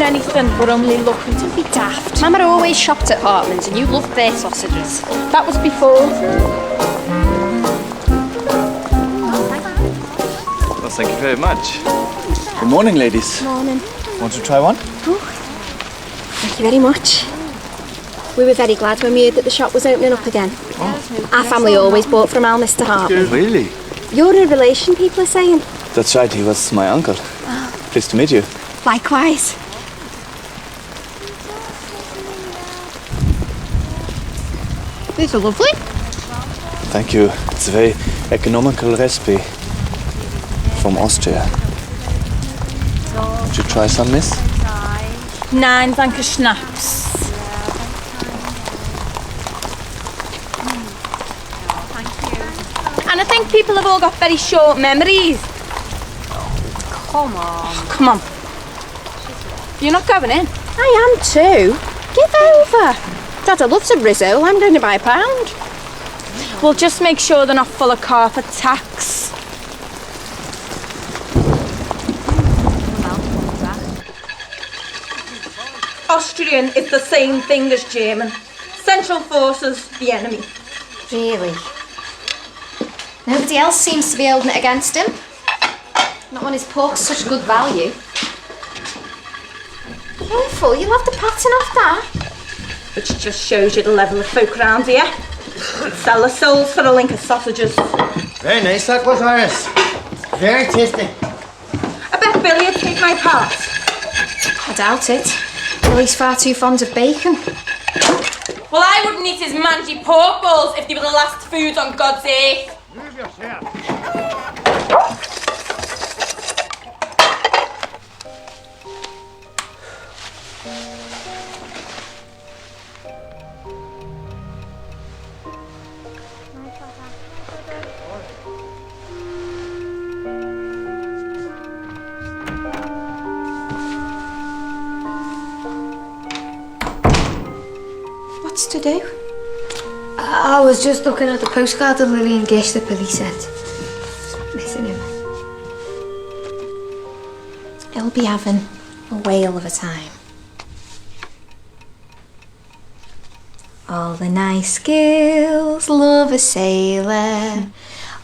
anything but only lucky. Don't be daft. Mama always shopped at Hartman's and you loved their sausages. That was before. Well, thank you very much. Good morning, ladies. Morning. Want to try one? Oh, thank you very much. We were very glad when we heard that the shop was opening up again. Oh. Our family always bought from our Mr. Hartman. Really? You're a relation, people are saying. That's right, he was my uncle. Oh. Pleased to meet you. Likewise. These are lovely. Thank you. It's a very economical recipe from Austria. Would you try some, miss? 9 danke schnapps. And I think people have all got very short memories. Come on. Oh, come on. You're not going in? I am too. Give over. Dada loves a Rizzo. I'm going to buy a pound. We'll just make sure they're not full of carpet tacks. Austrian is the same thing as German. Central Forces, the enemy. Really? Nobody else seems to be holding it against him. Not when his pork's such good value. Careful, you'll have the pattern off that. Which just shows you the level of folk around here. Sell their souls for a link of sausages. Very nice that was, Iris. Very tasty. I bet Billy would take my part. I doubt it. Billy's far too fond of bacon. Well, I wouldn't eat his mangy pork balls if they were the last food on God's earth. Move yourself. What's to do? I was just looking at the postcard of Lily and Gish that Billy sent. Just missing him. He'll be having a whale of a time. All the nice girls love a sailor.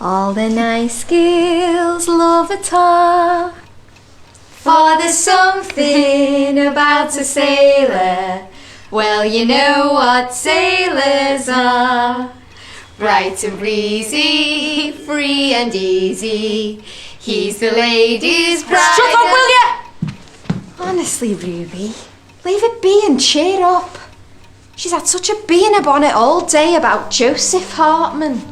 All the nice girls love a tar. For there's something about a sailor. Well, you know what sailors are. Bright and breezy, free and easy. He's the ladies' pride. Shut up, will you? Honestly, Ruby, leave it be and cheer up. She's had such a bee in her bonnet all day about Joseph Hartman.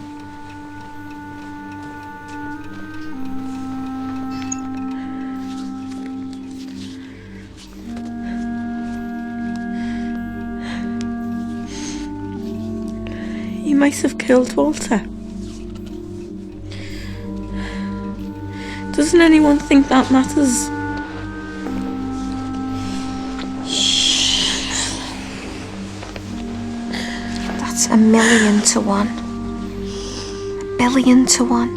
He might have killed Walter. Doesn't anyone think that matters? That's 1,000,000 to 1. 1,000,000,000 to 1.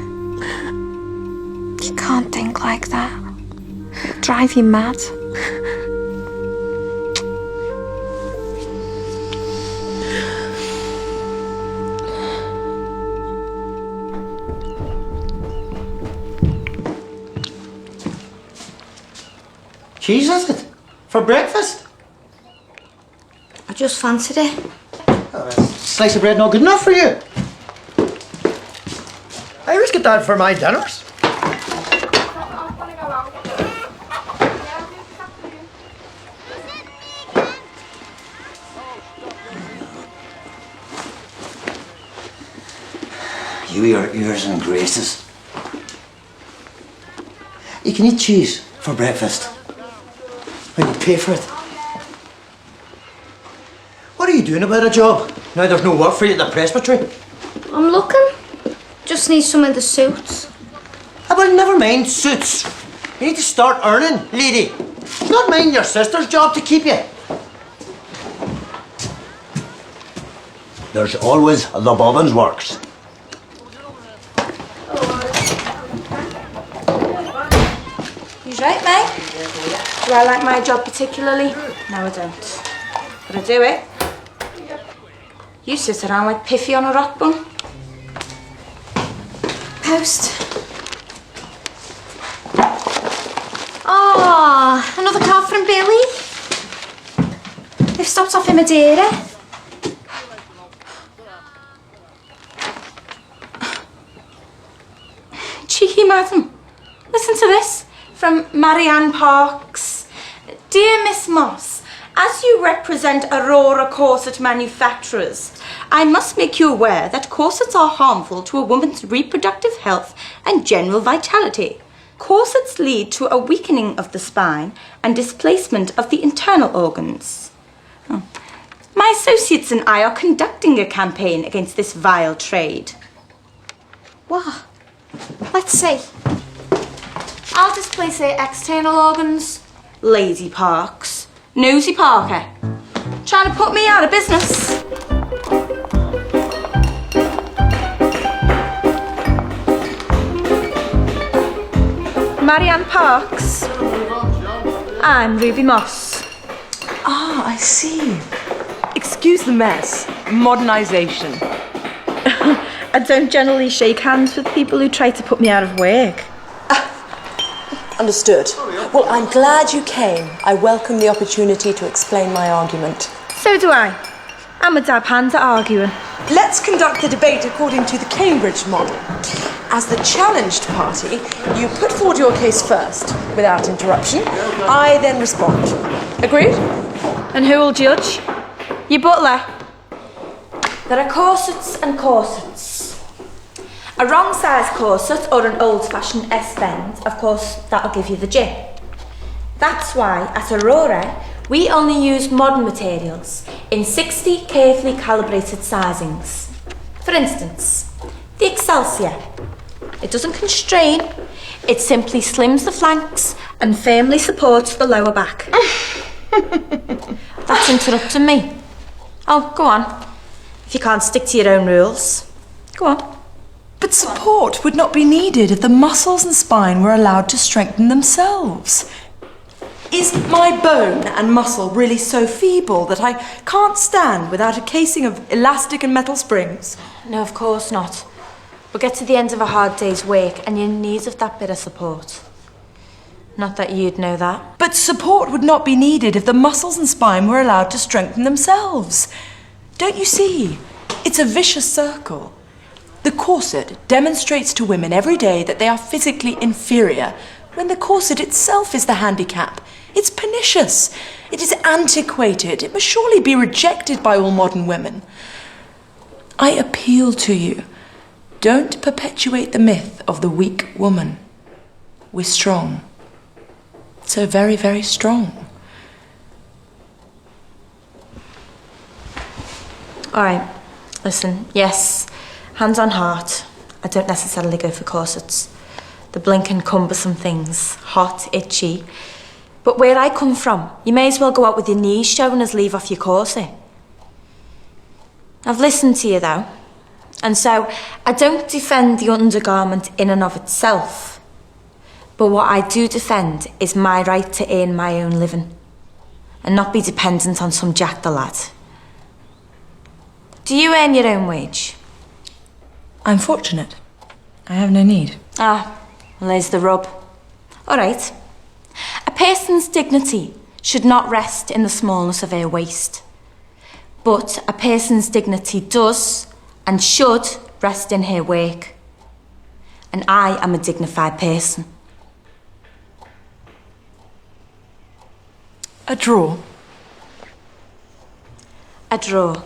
You can't think like that. It'll drive you mad. Cheese, is it? For breakfast? I just fancied it. Slice of bread not good enough for you? I always get that for my dinners. You your ears and graces. You can eat cheese for breakfast. When you pay for it. What are you doing about a job? Now there's no work for you at the presbytery. I'm looking. Just need some of the suits. Well, never mind suits. You need to start earning, lady. It's not mine your sister's job to keep you. There's always the bobbins works. He's right, mate. Do I like my job particularly? No, I don't. But I do it. You sit around like Piffy on a rock bun. Post. Oh, another card from Billy. They've stopped off in Madeira. Cheeky madam. Listen to this from Marianne Parks. Dear Miss Moss, as you represent Aurora corset manufacturers, I must make you aware that corsets are harmful to a woman's reproductive health and general vitality. Corsets lead to a weakening of the spine and displacement of the internal organs. Oh. My associates and I are conducting a campaign against this vile trade. What? Let's see. I'll displace the external organs. Lazy Parks. Nosy Parker. Trying to put me out of business. Marianne Parks. I'm Ruby Moss. Ah, I see. Excuse the mess. Modernisation. I don't generally shake hands with people who try to put me out of work. Understood. Well, I'm glad you came. I welcome the opportunity to explain my argument. So do I. I'm a dab hand at arguing. Let's conduct the debate according to the Cambridge model. As the challenged party, you put forward your case first, without interruption. I then respond. Agreed? And who will judge? Your butler. There are corsets and corsets. A wrong size corset or an old-fashioned S-bend, of course, that'll give you the jip. That's why at Aurora, we only use modern materials in 60 carefully calibrated sizings. For instance, the Excelsior. It doesn't constrain, it simply slims the flanks and firmly supports the lower back. That's interrupting me. Oh, go on. If you can't stick to your own rules, go on. But support would not be needed if the muscles and spine were allowed to strengthen themselves. Is my bone and muscle really so feeble that I can't stand without a casing of elastic and metal springs? No, of course not. We'll get to the end of a hard day's work and you're in need of that bit of support. Not that you'd know that. But support would not be needed if the muscles and spine were allowed to strengthen themselves. Don't you see? It's a vicious circle. The corset demonstrates to women every day that they are physically inferior, when the corset itself is the handicap. It's pernicious. It is antiquated. It must surely be rejected by all modern women. I appeal to you. Don't perpetuate the myth of the weak woman. We're strong. So very, very strong. All right, listen, yes, hands on heart, I don't necessarily go for corsets. The blinking cumbersome things, hot, itchy. But where I come from, you may as well go out with your knees showing as leave off your corset. I've listened to you though, and so I don't defend the undergarment in and of itself. But what I do defend is my right to earn my own living and not be dependent on some jack the lad. Do you earn your own wage? I'm fortunate. I have no need. Ah, well, there's the rub. All right. A person's dignity should not rest in the smallness of her waist. But a person's dignity does and should rest in her work. And I am a dignified person. A draw. A draw.